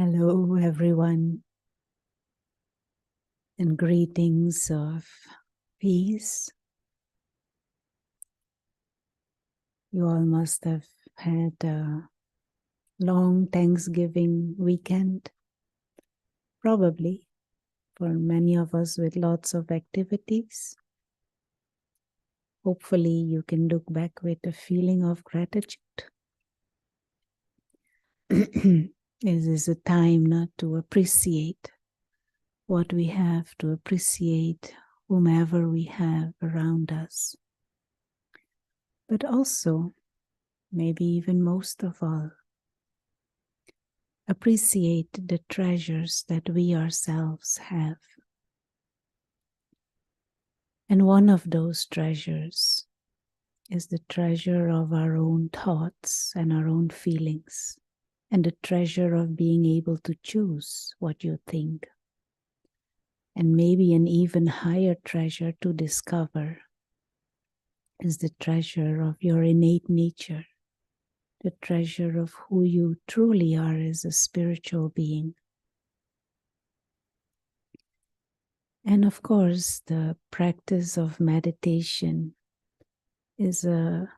Hello, everyone, and greetings of peace. You all must have had a long Thanksgiving weekend, probably for many of us with lots of activities. Hopefully, you can look back with a feeling of gratitude. It is a time not to appreciate what we have, to appreciate whomever we have around us, but also, maybe even most of all, appreciate the treasures that we ourselves have. And one of those treasures is the treasure of our own thoughts and our own feelings, and the treasure of being able to choose what you think. And maybe an even higher treasure to discover is the treasure of your innate nature, the treasure of who you truly are as a spiritual being. And of course, the practice of meditation is a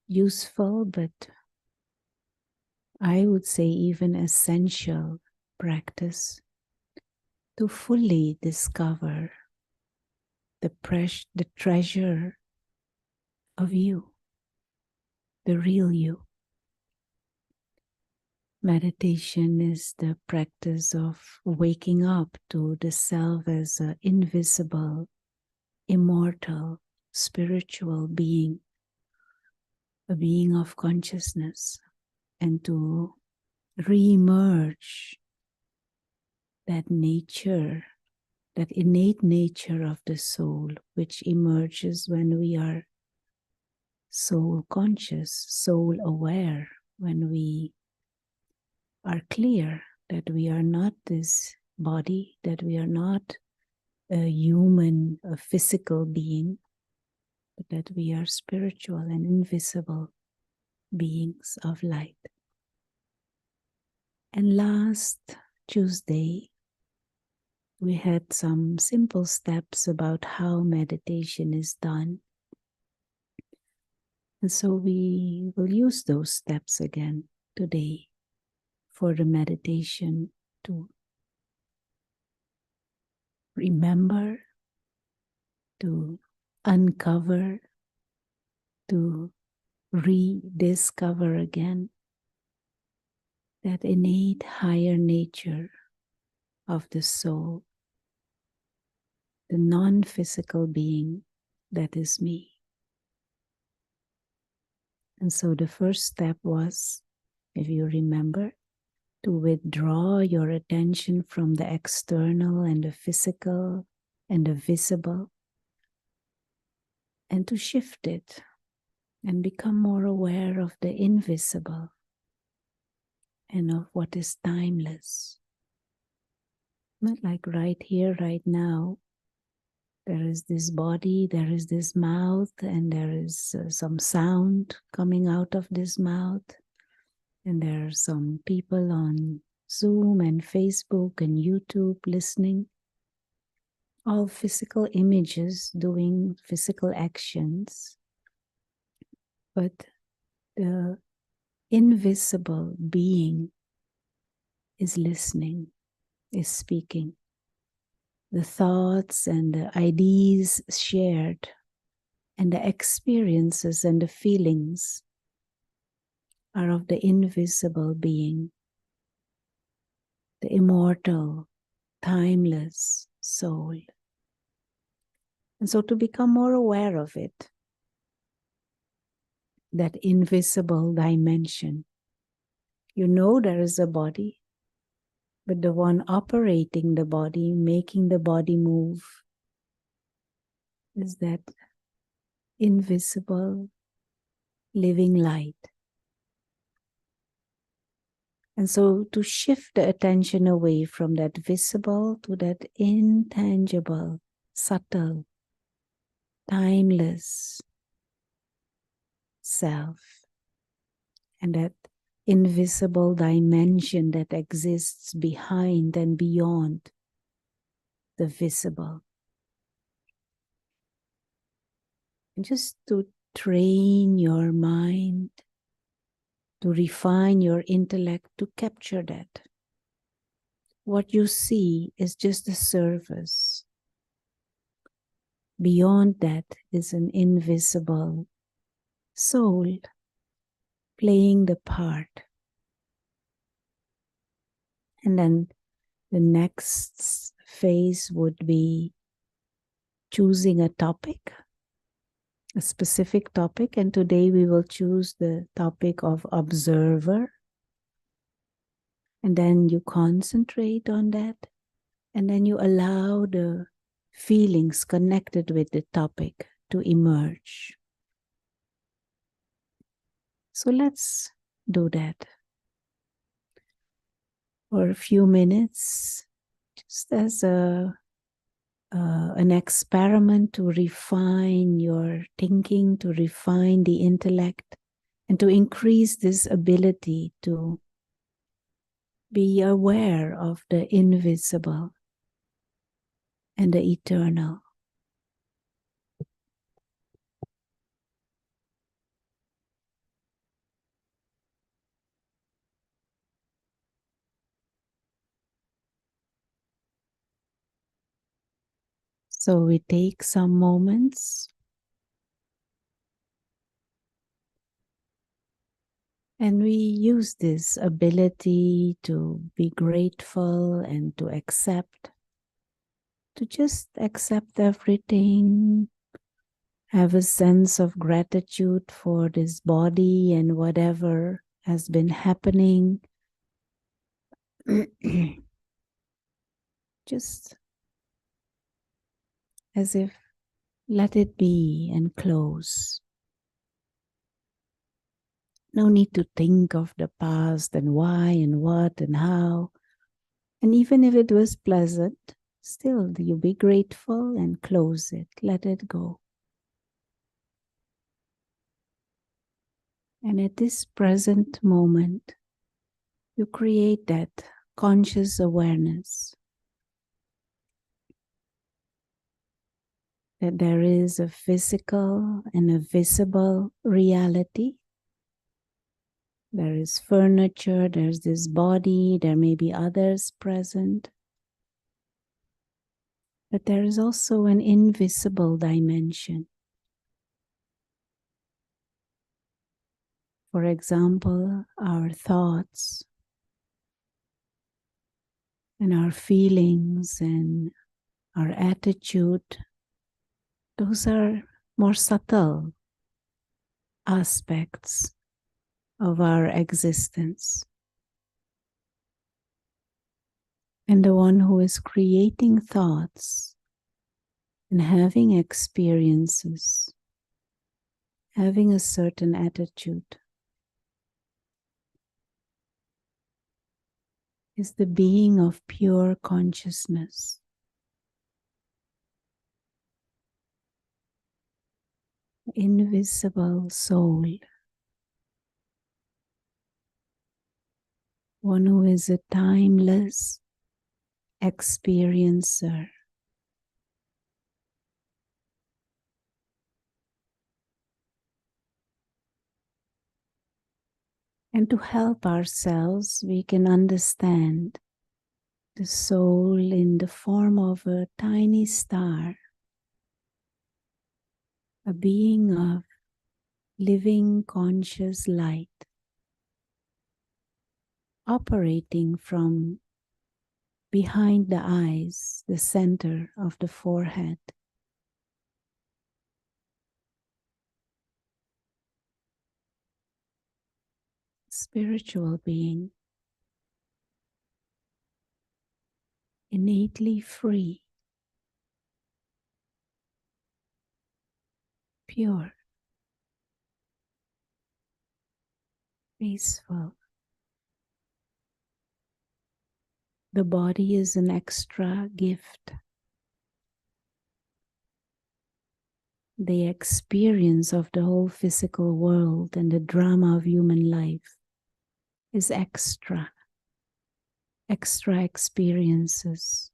useful, but I would say even essential practice to fully discover the treasure of you, the real you. Meditation is the practice of waking up to the self as an invisible, immortal, spiritual being, a being of consciousness, and to re-emerge that nature, that innate nature of the soul, which emerges when we are soul conscious, soul aware, when we are clear that we are not this body, that we are not a human, a physical being, but that we are spiritual and invisible beings of light. And last Tuesday, we had some simple steps about how meditation is done. And so we will use those steps again today for the meditation to remember, to uncover, to rediscover again that innate higher nature of the soul, the non-physical being that is me. And so the first step was, if you remember, to withdraw your attention from the external and the physical and the visible, and to shift it and become more aware of the invisible and of what is timeless. Not like right here, right now, there is this body, there is this mouth, and there is some sound coming out of this mouth. And there are some people on Zoom and Facebook and YouTube listening. All physical images doing physical actions. But the invisible being is listening, is speaking. The thoughts and the ideas shared and the experiences and the feelings are of the invisible being, the immortal, timeless soul. And so to become more aware of it, that invisible dimension, you know there is a body, but the one operating the body, making the body move, is that invisible living light. And so to shift the attention away from that visible to that intangible, subtle, timeless self, and that invisible dimension that exists behind and beyond the visible. And just to train your mind, to refine your intellect to capture that. What you see is just the surface. Beyond that is an invisible soul playing the part. And then the next phase would be choosing a topic, a specific topic. And today we will choose the topic of observer. And then you concentrate on that. And then you allow the feelings connected with the topic to emerge. So let's do that for a few minutes, just as an experiment to refine your thinking, to refine the intellect, and to increase this ability to be aware of the invisible and the eternal. So we take some moments and we use this ability to be grateful and to accept, to just accept everything, have a sense of gratitude for this body and whatever has been happening. Just as if let it be and close. No need to think of the past and why and what and how. And even if it was pleasant, still you be grateful and close it. Let it go. And at this present moment, you create that conscious awareness that there is a physical and a visible reality. There is furniture, there's this body, there may be others present. But there is also an invisible dimension. For example, our thoughts and our feelings and our attitude. Those are more subtle aspects of our existence. And the one who is creating thoughts and having experiences, having a certain attitude, is the being of pure consciousness. Invisible soul. One who is a timeless experiencer. And to help ourselves, we can understand the soul in the form of a tiny star, a being of living conscious light, operating from behind the eyes, the center of the forehead. Spiritual being, innately free, pure, peaceful. The body is an extra gift. The experience of the whole physical world and the drama of human life is extra experiences.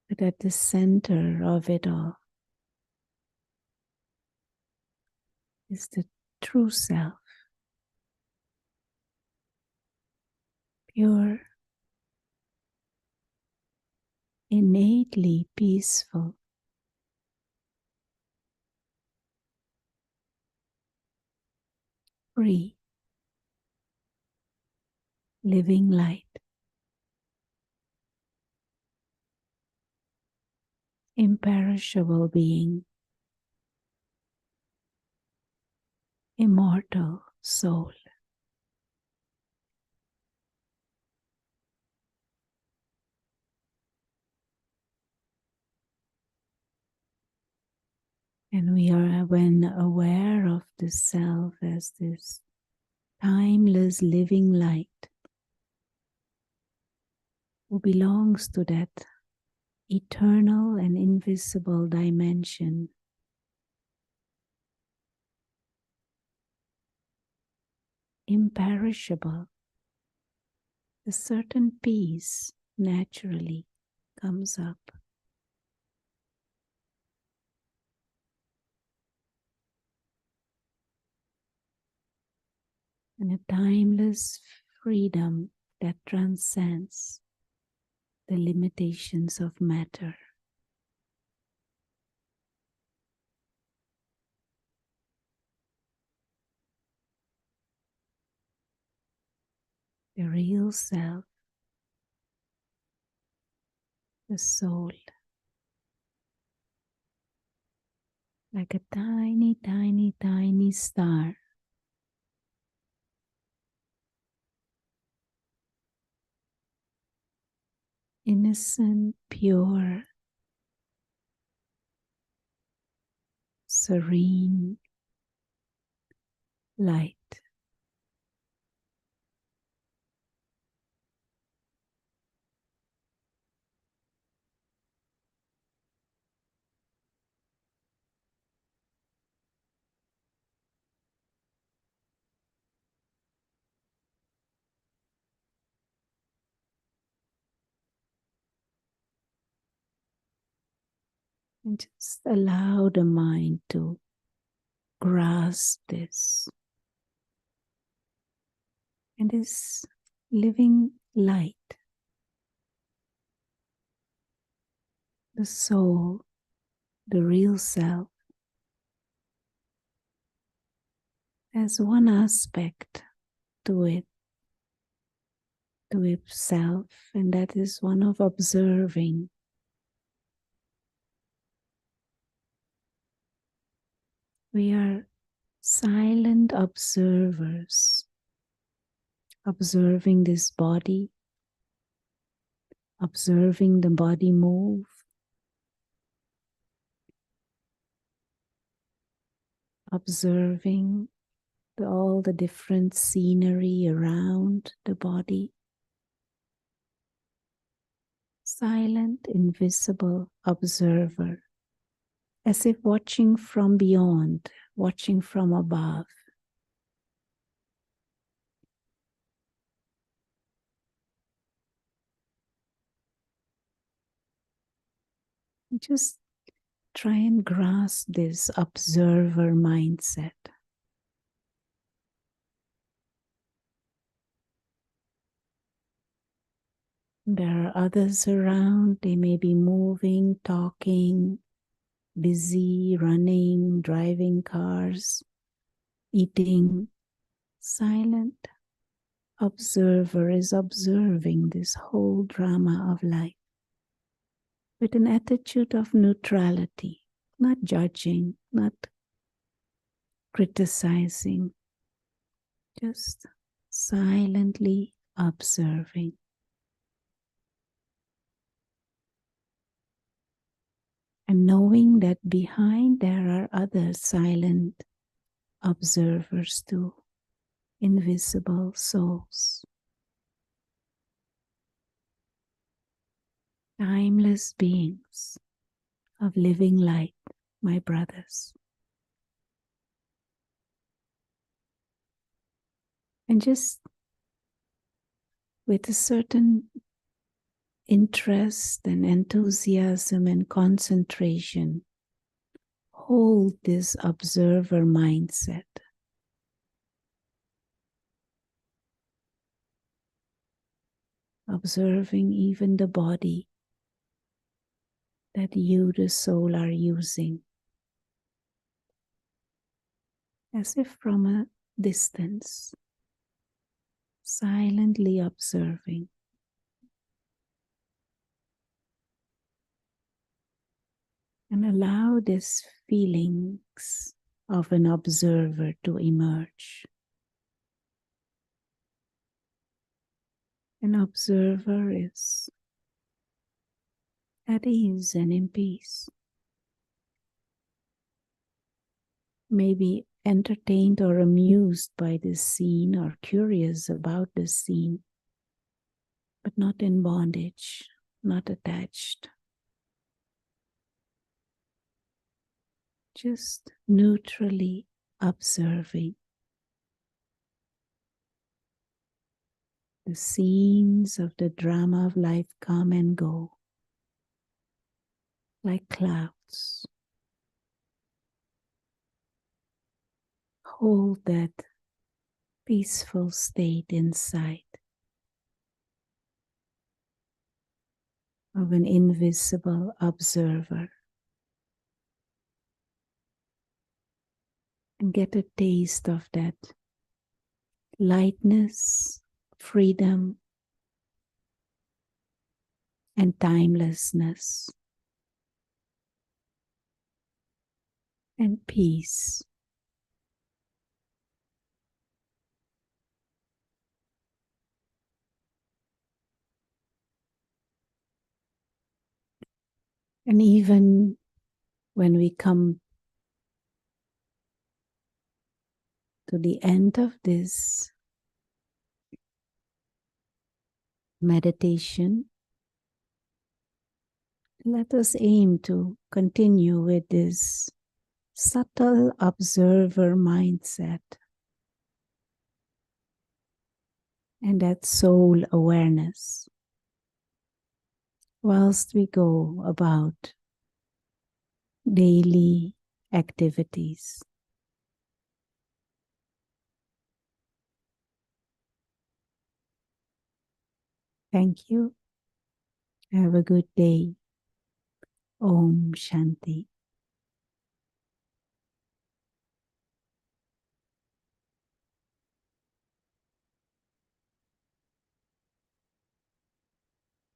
But at the center of it all is the true self, pure, innately peaceful, free, living light, imperishable being, immortal soul. And we are, when aware of the self as this timeless living light who belongs to that eternal and invisible dimension, imperishable, a certain peace naturally comes up. And a timeless freedom that transcends the limitations of matter. The real self, the soul, like a tiny, tiny, tiny star, innocent, pure, serene light. And just allow the mind to grasp this. And this living light, the soul, the real self, has one aspect to it, to itself, and that is one of observing. We are silent observers, observing this body, observing the body move, observing all the different scenery around the body. Silent, invisible observer, as if watching from beyond, watching from above. Just try and grasp this observer mindset. There are others around, they may be moving, talking, busy, running, driving cars, eating. Silent observer is observing this whole drama of life with an attitude of neutrality, not judging, not criticizing, just silently observing. And knowing that behind there are other silent observers too, invisible souls, timeless beings of living light, my brothers. And just with a certain interest and enthusiasm and concentration, hold this observer mindset. Observing even the body that you, the soul, are using, as if from a distance, silently observing. And allow these feelings of an observer to emerge. An observer is at ease and in peace. Maybe entertained or amused by this scene or curious about this scene, but not in bondage, not attached. Just neutrally observing the scenes of the drama of life come and go like clouds. Hold that peaceful state inside of an invisible observer and get a taste of that lightness, freedom, and timelessness and peace. And even when we come to the end of this meditation, let us aim to continue with this subtle observer mindset and that soul awareness whilst we go about daily activities. Thank you. Have a good day. Om Shanti.